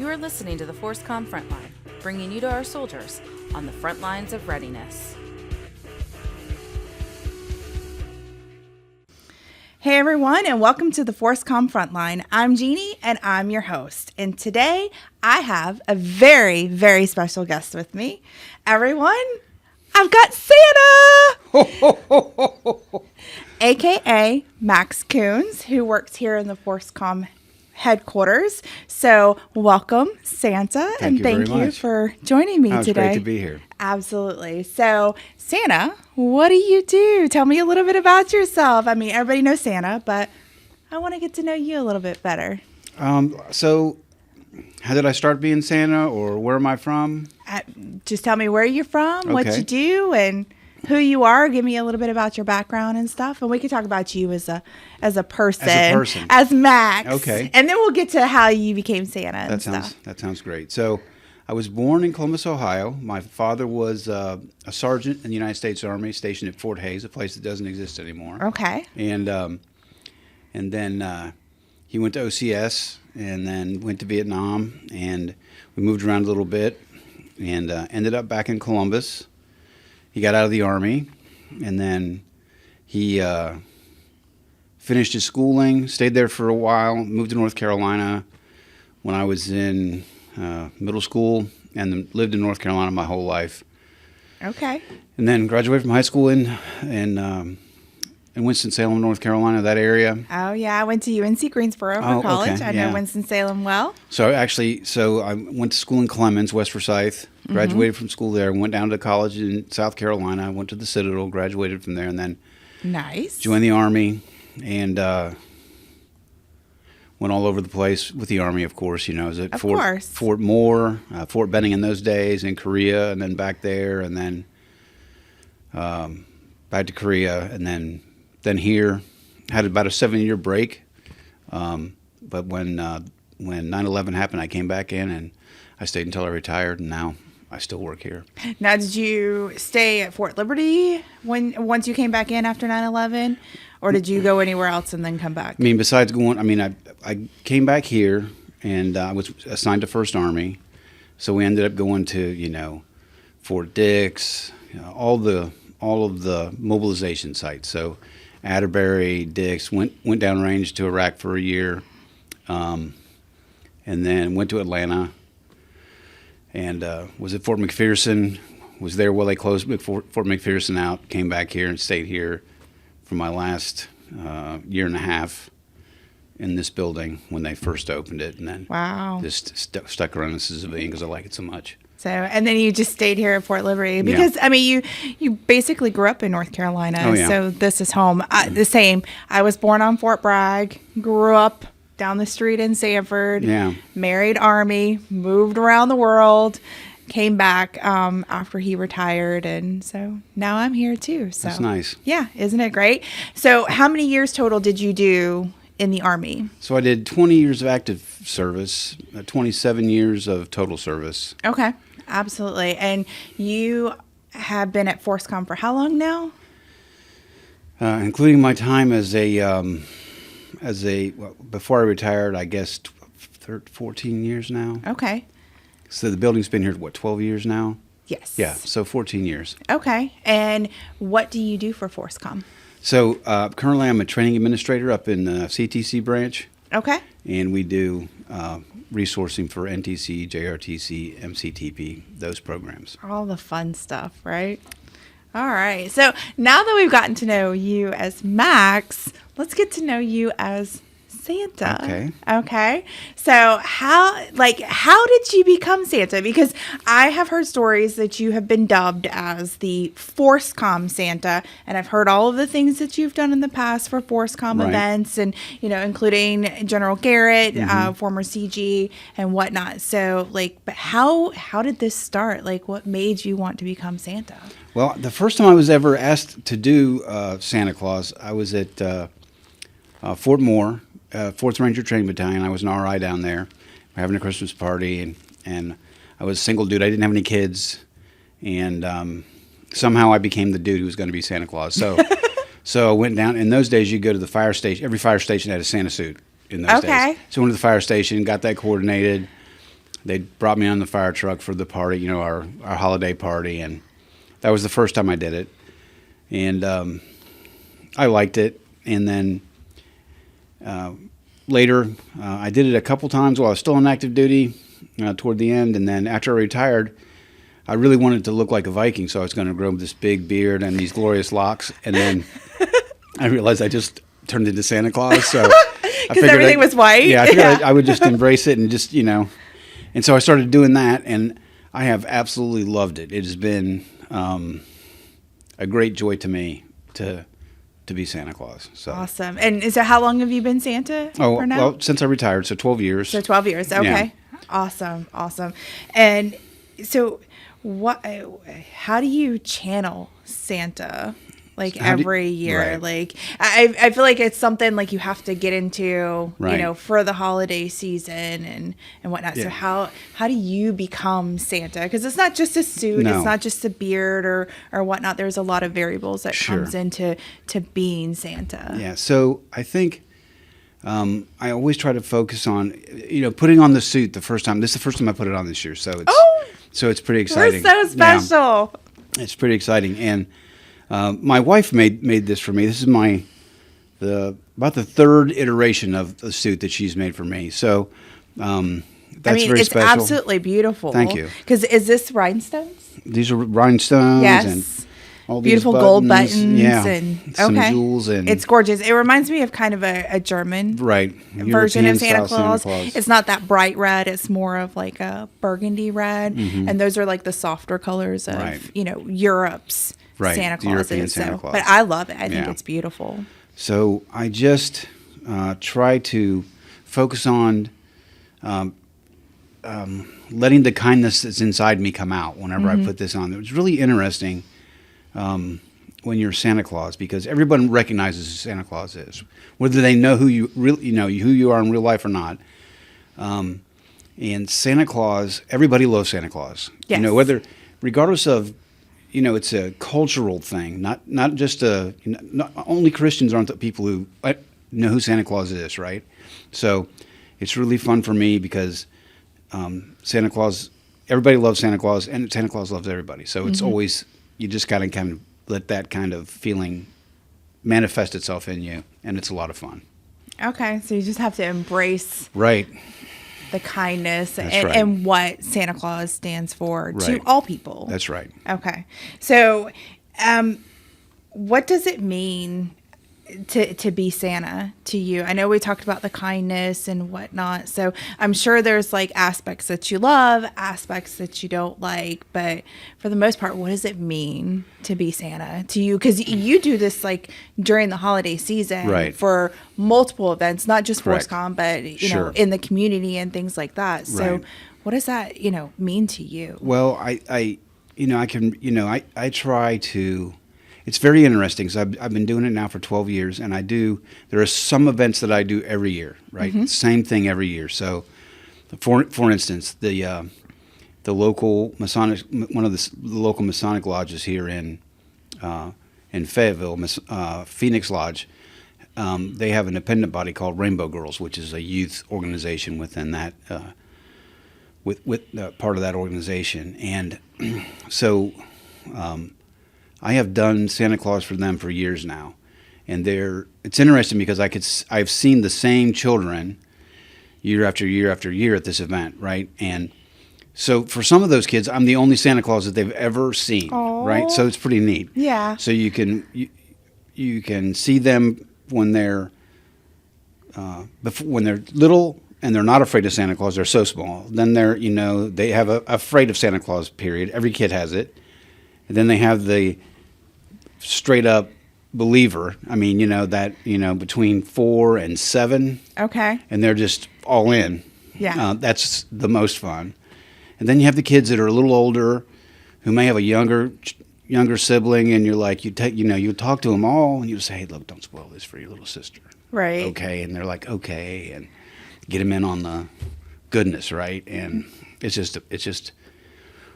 You are listening to the FORSCOM Frontline, bringing you to our soldiers on the front lines of readiness. Hey everyone, and welcome to the FORSCOM Frontline. I'm Jeannie, and I'm your host. And today, I have a very, very special guest with me. Everyone, I've got Santa! AKA Max Kuhns, who works here in the FORSCOM headquarters. So welcome, Santa, and thank you for joining me today. It's great to be here. Absolutely. So, Santa, what do you do? Tell me a little bit about yourself. I mean, everybody knows Santa, but I want to get to know you a little bit better. So, how did I start being Santa, or where am I from? Just tell me where you're from, what you do, and who you are. Give me a little bit about your background and stuff, and we can talk about you as a person, as Max. Okay, and then we'll get to how you became Santa. That sounds great. So, I was born in Columbus, Ohio. My father was a sergeant in the United States Army, stationed at Fort Hays, a place that doesn't exist anymore. Okay, and then he went to OCS, and then went to Vietnam, and we moved around a little bit, and ended up back in Columbus. He got out of the Army, and then he finished his schooling, stayed there for a while, moved to North Carolina when I was in middle school, and then lived in North Carolina my whole life. Okay. And then graduated from high school in Winston-Salem, North Carolina, that area. Oh, yeah. I went to UNC Greensboro for college. Okay, I know Winston-Salem well. So I went to school in Clemens, West Forsyth, graduated from school there, went down to college in South Carolina, went to the Citadel, graduated from there, and then joined the Army, and went all over the place with the Army, of course. You know, I was at Fort Moore, Fort Benning in those days, in Korea, and then back there, and then back to Korea, and then here. Had about a 7-year break, but when 9/11 happened, I came back in, and I stayed until I retired, and now I still work here. Now, did you stay at Fort Liberty once you came back in after 9/11, or did you go anywhere else and then come back? I mean, besides going, I came back here, and I was assigned to First Army, so we ended up going to Fort Dix, all of the mobilization sites. So Atterbury, Dix, went downrange to Iraq for a year, and then went to Atlanta, and was at Fort McPherson, was there while they closed Fort McPherson out, came back here and stayed here for my last year and a half in this building when they first opened it, and then just stuck around as a civilian because I like it so much. So, and then you just stayed here at Fort Liberty because, I mean, you basically grew up in North Carolina, so this is home. The same. I was born on Fort Bragg, grew up down the street in Sanford, married Army, moved around the world, came back after he retired, and so now I'm here too. So that's nice. Yeah, isn't it great? So how many years total did you do in the Army? So I did 20 years of active service, 27 years of total service. Okay. Absolutely. And you have been at FORSCOM for how long now? Including my time before I retired, I guess 14 years now. Okay. So the building's been here, 12 years now? Yes. Yeah, so 14 years. Okay. And what do you do for FORSCOM? So currently I'm a training administrator up in the CTC branch. Okay. And we do resourcing for NTC, JRTC, MCTP, those programs. All the fun stuff, right? All right. So now that we've gotten to know you as Max, let's get to know you as Santa. Okay. So how did you become Santa? Because I have heard stories that you have been dubbed as the FORSCOM Santa, and I've heard all of the things that you've done in the past for FORSCOM events, and including General Garrett, former CG, and whatnot. So, but how did this start? What made you want to become Santa? Well, the first time I was ever asked to do Santa Claus, I was at Fort Moore. 4th Ranger Training Battalion. I was an RI down there. We're having a Christmas party, and I was a single dude. I didn't have any kids, and somehow I became the dude who was going to be Santa Claus. So I went down. In those days, you go to the fire station. Every fire station had a Santa suit in those days. So I went to the fire station, got that coordinated, they brought me on the fire truck for the party, you know, our holiday party, and that was the first time I did it, and I liked it. And then later, I did it a couple times while I was still on active duty toward the end, and then after I retired, I really wanted to look like a Viking, so I was going to grow this big beard and these glorious locks, and then I realized I just turned into Santa Claus. So because everything was white. Yeah, I figured I would just embrace it and just, you know, and so I started doing that, and I have absolutely loved it. It has been a great joy to me to be Santa Claus. So awesome. And so how long have you been Santa for now? Well, since I retired, so 12 years. So 12 years. Okay. Yeah. Awesome. And so how do you channel Santa like every year? Right. Like I feel like it's something like you have to get into, right. you know, for the holiday season and whatnot. Yeah. So how do you become Santa? Because it's not just a suit, it's not just a beard or whatnot. There's a lot of variables that comes into being Santa. Yeah. So I think I always try to focus on, you know, putting on the suit the first time. This is the first time I put it on this year, so it's pretty exciting. We're so special. Yeah, it's pretty exciting, and my wife made this for me. This is about the third iteration of the suit that she's made for me. So that's very it's special. Absolutely beautiful. Thank you. Because is this rhinestones? These are rhinestones. Yes. And all beautiful these gold buttons and some jewels, and it's gorgeous. It reminds me of kind of a German version of Santa Claus. It's not that bright red; it's more of like a burgundy red, and those are like the softer colors of you know, Europe's Santa Clauses. Santa Claus. But I love it. I think it's beautiful. So I just try to focus on letting the kindness that's inside me come out whenever I put this on. It was really interesting. When you're Santa Claus, because everyone recognizes who Santa Claus is, whether they know who you really, you know, who you are in real life or not. And Santa Claus, everybody loves Santa Claus. Yes. You know, regardless of, you know, it's a cultural thing, not just not only Christians aren't the people who know who Santa Claus is, right? So it's really fun for me because Santa Claus, everybody loves Santa Claus, and Santa Claus loves everybody. So it's always, you just got to kind of let that kind of feeling manifest itself in you, and it's a lot of fun. Okay, so you just have to embrace the kindness and what Santa Claus stands for to all people. That's right. Okay, so what does it mean to be Santa to you? I know we talked about the kindness and whatnot, so I'm sure there's like aspects that you love, aspects that you don't like, but for the most part, what does it mean to be Santa to you? Because you do this like during the holiday season for multiple events, not just FORSCOM, but you know, in the community and things like that. So what does that, you know, mean to you? Well, I try to. It's very interesting because I've been doing it now for 12 years, and there are some events that I do every year, right? Same thing every year. So, for instance, the local Masonic, one of the local Masonic lodges here in Fayetteville, Phoenix Lodge, they have an independent body called Rainbow Girls, which is a youth organization within that, with part of that organization, and so. I have done Santa Claus for them for years now, and it's interesting because I've seen the same children year after year after year at this event, right? And so for some of those kids, I'm the only Santa Claus that they've ever seen, right? So it's pretty neat. Yeah. So you can see them when they're little and they're not afraid of Santa Claus. They're so small. Then they have a afraid of Santa Claus period. Every kid has it. And then they have the straight up believer. I mean, between 4 and 7. Okay. And they're just all in. Yeah. That's the most fun. And then you have the kids that are a little older, who may have a younger sibling, and you're like, you talk to them all, and you say, hey, look, don't spoil this for your little sister. Right. Okay. And they're like, okay, and get them in on the goodness, right? And it's just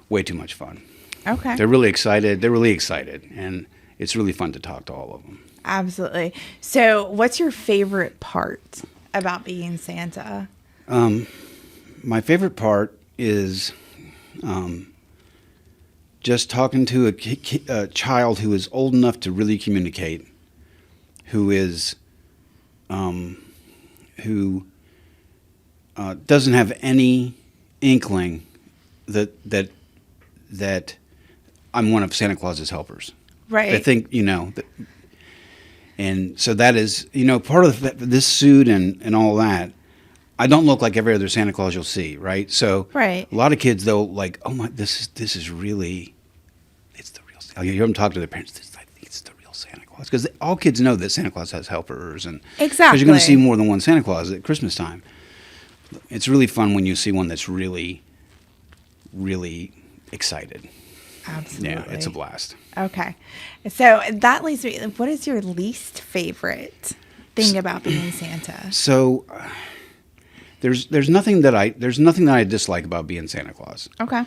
way too much fun. Okay. They're really excited, and it's really fun to talk to all of them. Absolutely. So what's your favorite part about being Santa? My favorite part is just talking to a child who is old enough to really communicate, who is who doesn't have any inkling that I'm one of Santa Claus's helpers. Right. I think, and so that is, part of this suit and all that. I don't look like every other Santa Claus you'll see, right? So right. A lot of kids, though, like, oh my, this is really, it's the real. You hear them talk to their parents. I think it's the real Santa Claus, because all kids know that Santa Claus has helpers, and exactly, because you're going to see more than one Santa Claus at Christmas time. It's really fun when you see one that's really, really excited. Absolutely. Yeah, it's a blast. Okay. So that leads me, what is your least favorite thing about being Santa? So there's nothing that I dislike about being Santa Claus. Okay.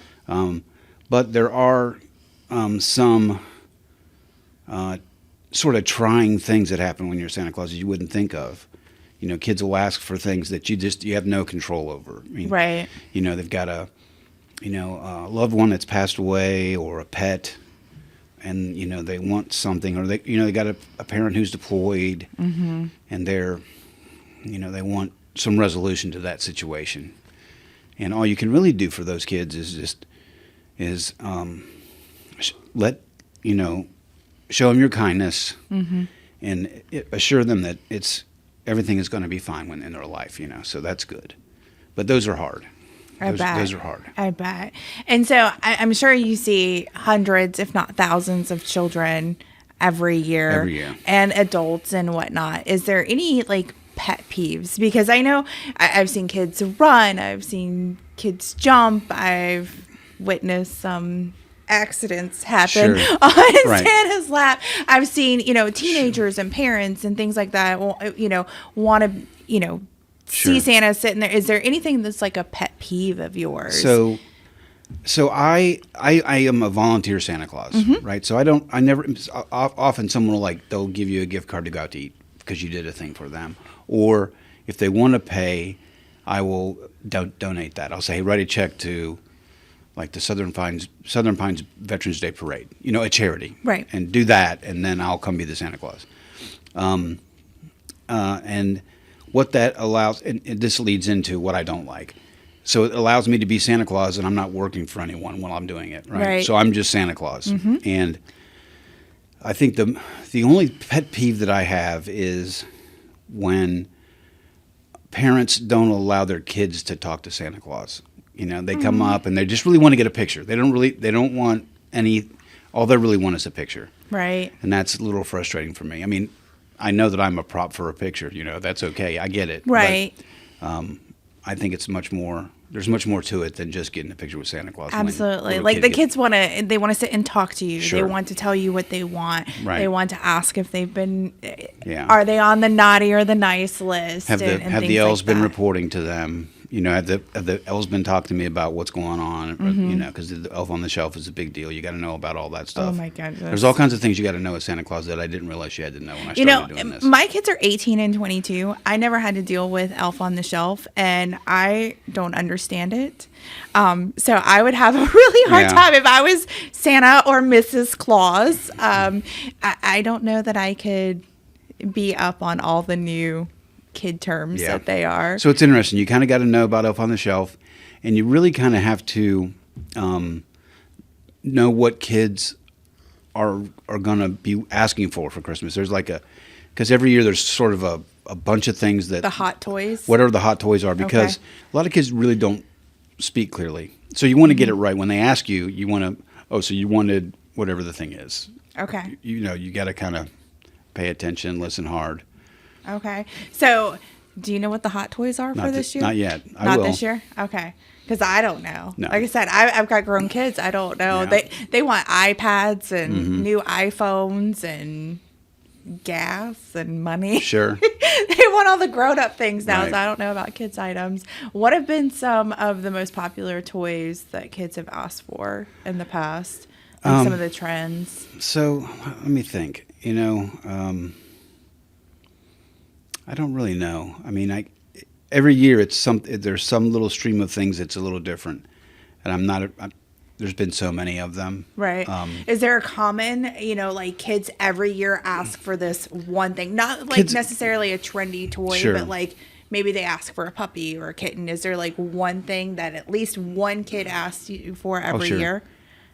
But there are some sort of trying things that happen when you're Santa Claus that you wouldn't think of. Kids will ask for things that you have no control over. I mean, right. They've got a loved one that's passed away, or a pet, and they want something, or they got a parent who's deployed, mm-hmm. and they're they want some resolution to that situation. And all you can really do for those kids is show them your kindness, mm-hmm. and assure them that everything is going to be fine in their life. So that's good. But those are hard. Those are hard. I bet. And so I'm sure you see hundreds, if not thousands, of children every year. And adults and whatnot. Is there any pet peeves? Because I know I've seen kids run, I've seen kids jump, I've witnessed some accidents happen on Santa's lap. I've seen, teenagers and parents and things like that, want to, see Santa sitting there. Is there anything that's like a pet peeve of yours? So I am a volunteer Santa Claus, mm-hmm. right? So often someone they'll give you a gift card to go out to eat because you did a thing for them. Or if they want to pay, I will donate that. I'll say, hey, write a check to the Southern Pines Veterans Day Parade, a charity. Right. And do that, and then I'll come be the Santa Claus. And what that allows, and this leads into what I don't like. So it allows me to be Santa Claus, and I'm not working for anyone while I'm doing it, right? So I'm just Santa Claus. Mm-hmm. And I think the only pet peeve that I have is when parents don't allow their kids to talk to Santa Claus. They come up and they just really want to get a picture. They don't want all they really want is a picture. Right. And that's a little frustrating for me. I mean, I know that I'm a prop for a picture, that's okay. I get it. Right. But, I think there's much more to it than just getting a picture with Santa Claus. Absolutely. The kids want to sit and talk to you. Sure. They want to tell you what they want. Right. They want to ask if they've been, are they on the naughty or the nice list? Have the elves been reporting to them? Have the elves been talking to me about what's going on? Mm-hmm. Because the elf on the shelf is a big deal. You got to know about all that stuff. Oh my goodness. There's all kinds of things you got to know as Santa Claus that I didn't realize you had to know when I started doing this. My kids are 18 and 22. I never had to deal with Elf on the Shelf, and I don't understand it. So I would have a really hard time if I was Santa or Mrs. Claus. I don't know that I could be up on all the new kid terms that they are. So it's interesting. You kind of got to know about Elf on the Shelf, and you really kind of have to know what kids are going to be asking for Christmas. There's because every year there's sort of a bunch of things that the hot toys, whatever the hot toys are, because a lot of kids really don't speak clearly. So you want to get it right when they ask you. You want to so you wanted whatever the thing is. Okay. You got to kind of pay attention, listen hard. Okay. So, do you know what the hot toys are for this year? Not yet. Not this year? Okay. Because I don't know. No. Like I said, I've got grown kids. I don't know. Yeah. They want iPads and new iPhones and gas and money. Sure. They want all the grown-up things now, so I don't know about kids' items. What have been some of the most popular toys that kids have asked for in the past? And some of the trends? So, let me think. I don't really know. I mean, every year there's some little stream of things that's a little different, and there's been so many of them. Right. Is there a common, like kids every year ask for this one thing? Not like necessarily a trendy toy, sure. but like maybe they ask for a puppy or a kitten. Is there like one thing that at least one kid asks you for every year?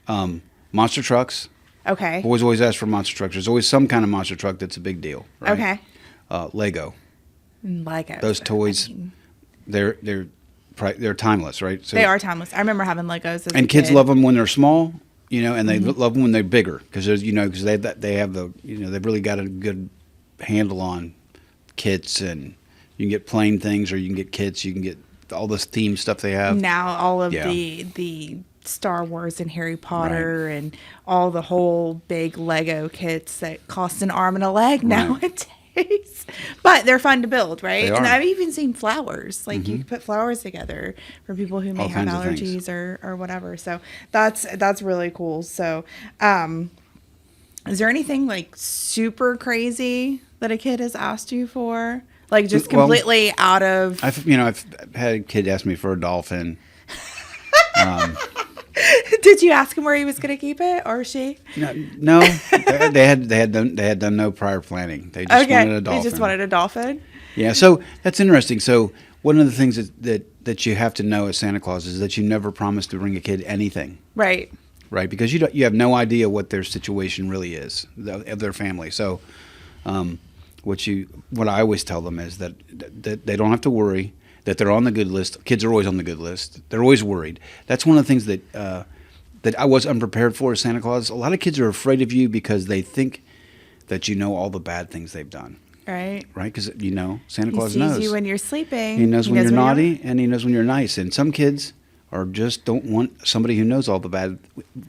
Monster trucks. Okay. Boys always ask for monster trucks. There's always some kind of monster truck that's a big deal. Right? Okay. Lego. Lego. Those toys, they're timeless, right? So they are timeless. I remember having Legos as and a kids kid. love them when they're small, and they love them when they're bigger because they have they've really got a good handle on kits, and you can get plain things or you can get kits. You can get all this theme stuff they have now. All of the Star Wars and Harry Potter and all the whole big Lego kits that cost an arm and a leg nowadays. But they're fun to build, right? And I've even seen flowers. Like you can put flowers together for people who may have allergies or whatever. So that's really cool. So is there anything like super crazy that a kid has asked you for? Like just completely out of... I've had a kid ask me for a dolphin. Did you ask him where he was going to keep it, or she? No. They had done no prior planning. They just wanted a dolphin. They just wanted a dolphin. Yeah, so that's interesting. So one of the things that you have to know as Santa Claus is that you never promise to bring a kid anything. Right. Right, because you have no idea what their situation really is of their family. So, what I always tell them is that they don't have to worry. That they're on the good list. Kids are always on the good list. They're always worried. That's one of the things that I was unprepared for as Santa Claus. A lot of kids are afraid of you because they think that you know all the bad things they've done. Right. Right? Because, Santa Claus knows. He sees you when you're sleeping. He knows when you're naughty, and he knows when you're nice. And some kids don't want somebody who knows all the bad.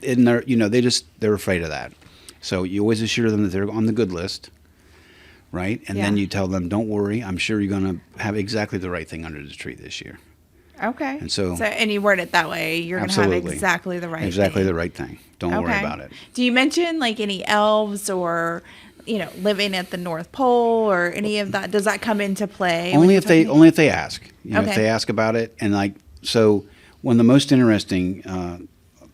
In their, they're afraid of that. So you always assure them that they're on the good list. Right? And then you tell them, don't worry, I'm sure you're going to have exactly the right thing under the tree this year. Okay. And and you word it that way, you're going to have exactly the right thing. Exactly the right thing. Don't worry about it. Do you mention like any elves or, living at the North Pole or any of that? Does that come into play? Only if they ask. If they ask about it. And one of the most interesting,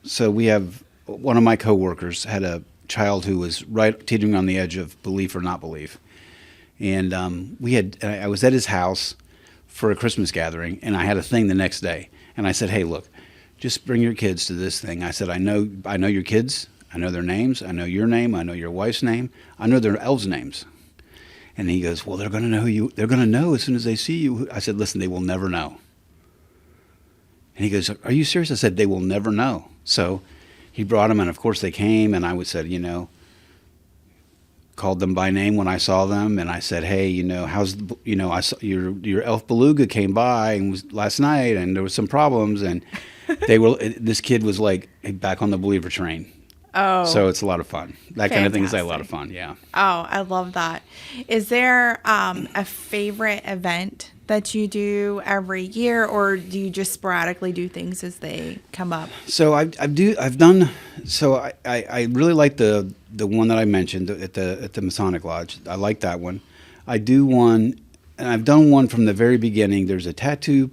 so we have, one of my coworkers had a child who was right teetering on the edge of belief or not belief. And I was at his house for a Christmas gathering, and I had a thing the next day. And I said, hey, look, just bring your kids to this thing. I said, I know your kids. I know their names. I know your name. I know your wife's name. I know their elves' names. And he goes, well, they're going to know you. They're going to know as soon as they see you. I said, listen, they will never know. And he goes, are you serious? I said, they will never know. So he brought them, and of course they came, and I said, called them by name when I saw them, and I said, hey, how's, I saw your elf beluga came by and was last night, and there was some problems, and this kid was like back on the believer train. Oh. So it's a lot of fun. That kind of thing is a lot of fun, yeah. Oh, I love that. Is there a favorite event that you do every year, or do you just sporadically do things as they come up? So I really like the one that I mentioned at the Masonic Lodge. I like that one. I do one, and I've done one from the very beginning. There's a tattoo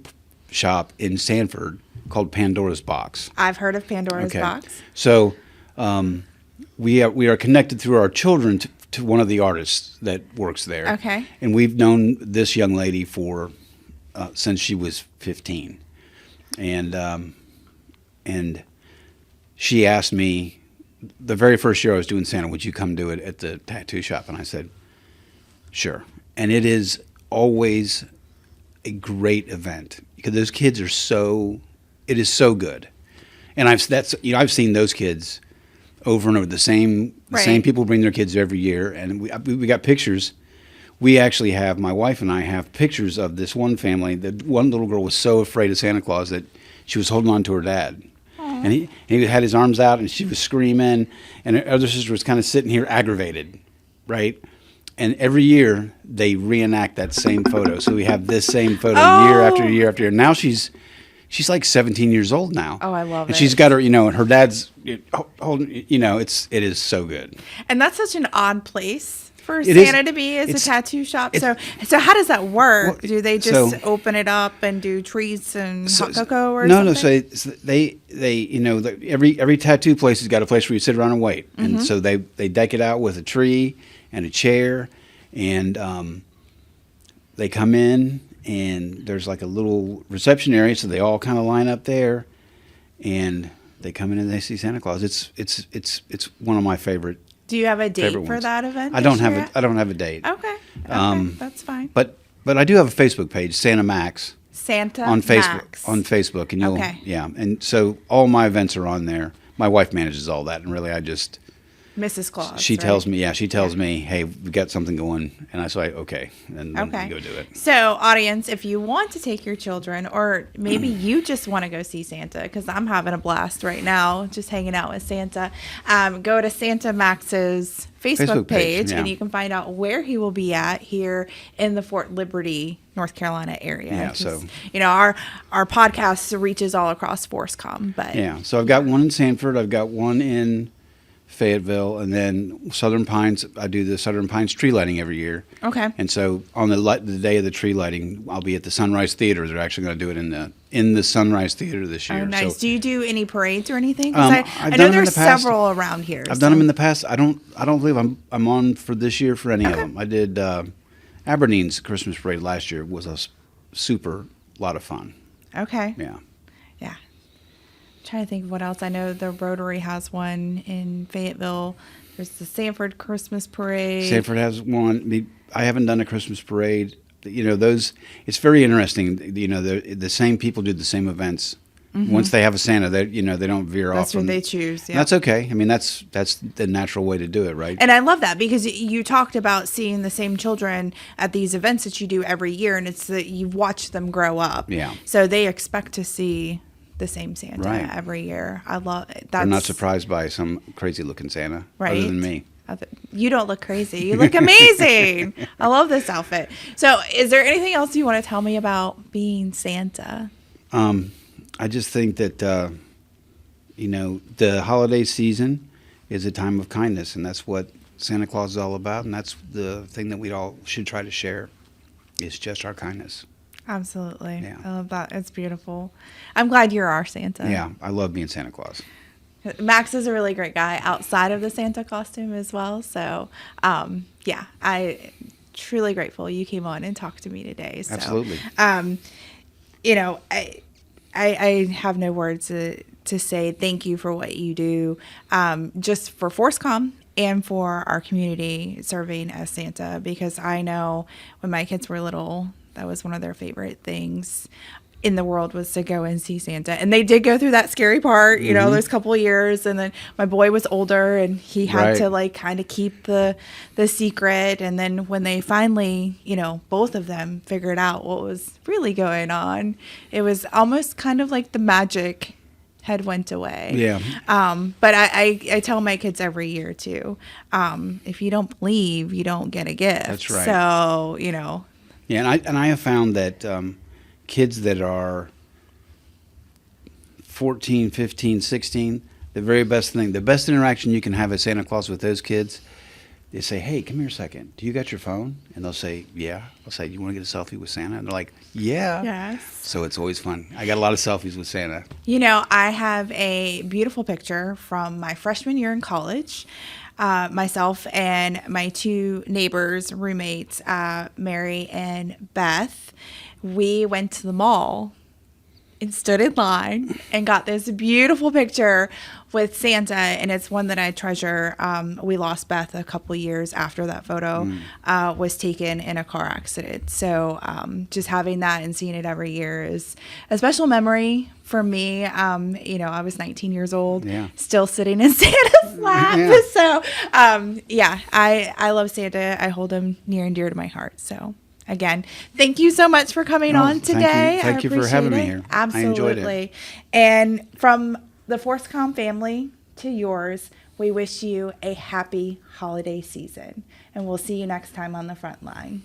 shop in Sanford called Pandora's Box. I've heard of Pandora's Box. So we are connected through our children to one of the artists that works there. Okay. And we've known this young lady for since she was 15, and she asked me the very first year I was doing Santa, would you come do it at the tattoo shop? And I said, sure. And it is always a great event because those kids are it is so good. And I've seen those kids over and over. The same people bring their kids every year, and we got pictures. We actually have, my wife and I have pictures of this one family. That one little girl was so afraid of Santa Claus that she was holding on to her dad. Aww. And he had his arms out, and she was screaming, and her other sister was kind of sitting here aggravated, right? And every year they reenact that same photo. So we have this same photo year after year after year. Now she's like 17 years old now. Oh, I love it. And she's got her, and her dad's holding, it is so good. And that's such an odd place for It Santa is. to be as a It's- tattoo shop. So how does that work? Well, Do they just so- open it up and do treats and hot cocoa or no, something? no. So they every tattoo place has got a place where you sit around and wait, Mm-hmm. and so they deck it out with a tree and a chair, and they come in and there's like a little reception area, so they all kind of line up there, and they come in and they see Santa Claus. It's one of my favorite. Do you have a date favorite for ones. that event? I don't this have year? I don't have a date. Okay. That's fine. But I do have a Facebook page, Santa Max, Santa on Facebook. Max. On Facebook, and Okay. and so all my events are on there. My wife manages all that, and really, I just Mrs. Claus. she right? tells me, hey, we got something going, and I say, okay, and then Okay. we go do it. So, audience, if you want to take your children, or maybe you just want to go see Santa, because I'm having a blast right now, just hanging out with Santa, go to Santa Max's Facebook page, yeah. and you can find out where he will be at here in the Fort Liberty, North Carolina area. Yeah, 'Cause, so- our podcast reaches all across FORSCOM, but Yeah, so I've got one in Sanford, I've got one in Fayetteville, and then Southern Pines. I do the Southern Pines tree lighting every year. Okay. And so on the day of the tree lighting, I'll be at the Sunrise Theater. They're actually going to do it in the Sunrise Theater this year. Oh, nice. So, Do you do any parades or anything? 'Cause I I've know done 'em in there's the past. several around here. I've done them in the past. I don't believe I'm on for this year for any of them. I did Aberdeen's Christmas parade last year. Was a super lot of fun. Okay. Yeah. Yeah. Trying to think of what else. I know the Rotary has one in Fayetteville. There's the Sanford Christmas Parade. Sanford has one. I haven't done a Christmas parade. Those. It's very interesting. The same people do the same events. Once they have a Santa, they don't veer That's off. what from- they choose. Yeah. That's okay. I mean, that's the natural way to do it, right? And I love that because you talked about seeing the same children at these events that you do every year, and it's that you watch them grow up. Yeah. So they expect to see the same Santa Right. every year. I love it. They're not surprised by some crazy looking Santa, Right. other than me. You don't look crazy. You look amazing. I love this outfit. So, is there anything else you want to tell me about being Santa? I just think that the holiday season is a time of kindness, and that's what Santa Claus is all about, and that's the thing that we all should try to share. Is just our kindness. Absolutely. Yeah. I love that. It's beautiful. I'm glad you're our Santa. Yeah, I love being Santa Claus. Max is a really great guy outside of the Santa costume as well. So, yeah, I truly grateful you came on and talked to me today. So, Absolutely. I have no words to say thank you for what you do, just for FORSCOM and for our community serving as Santa, because I know when my kids were little, that was one of their favorite things in the world was to go and see Santa. And they did go through that scary part, those couple of years. And then my boy was older and he had to kind of keep the secret. And then when they finally, both of them figured out what was really going on, it was almost kind of like the magic had went away. Yeah. But I tell my kids every year too, if you don't believe, you don't get a gift. That's right. So, Yeah, and I have found that kids that are 14, 15, 16, the best interaction you can have as Santa Claus with those kids, they say, hey, come here a second. Do you got your phone? And they'll say, yeah. I'll say, you want to get a selfie with Santa? And they're like, yeah. Yes. So it's always fun. I got a lot of selfies with Santa. I have a beautiful picture from my freshman year in college. Myself and my two neighbors, roommates, Mary and Beth, we went to the mall and stood in line and got this beautiful picture with Santa, and it's one that I treasure. We lost Beth a couple years after that photo was taken in a car accident. So just having that and seeing it every year is a special memory for me. I was 19 years old, still sitting in Santa's lap. Yeah. So I love Santa. I hold him near and dear to my heart. So again, thank you so much for coming on today. Thank you for having me here. Absolutely. I enjoyed it. And from the FORSCOM family to yours, we wish you a happy holiday season. And we'll see you next time on the front line.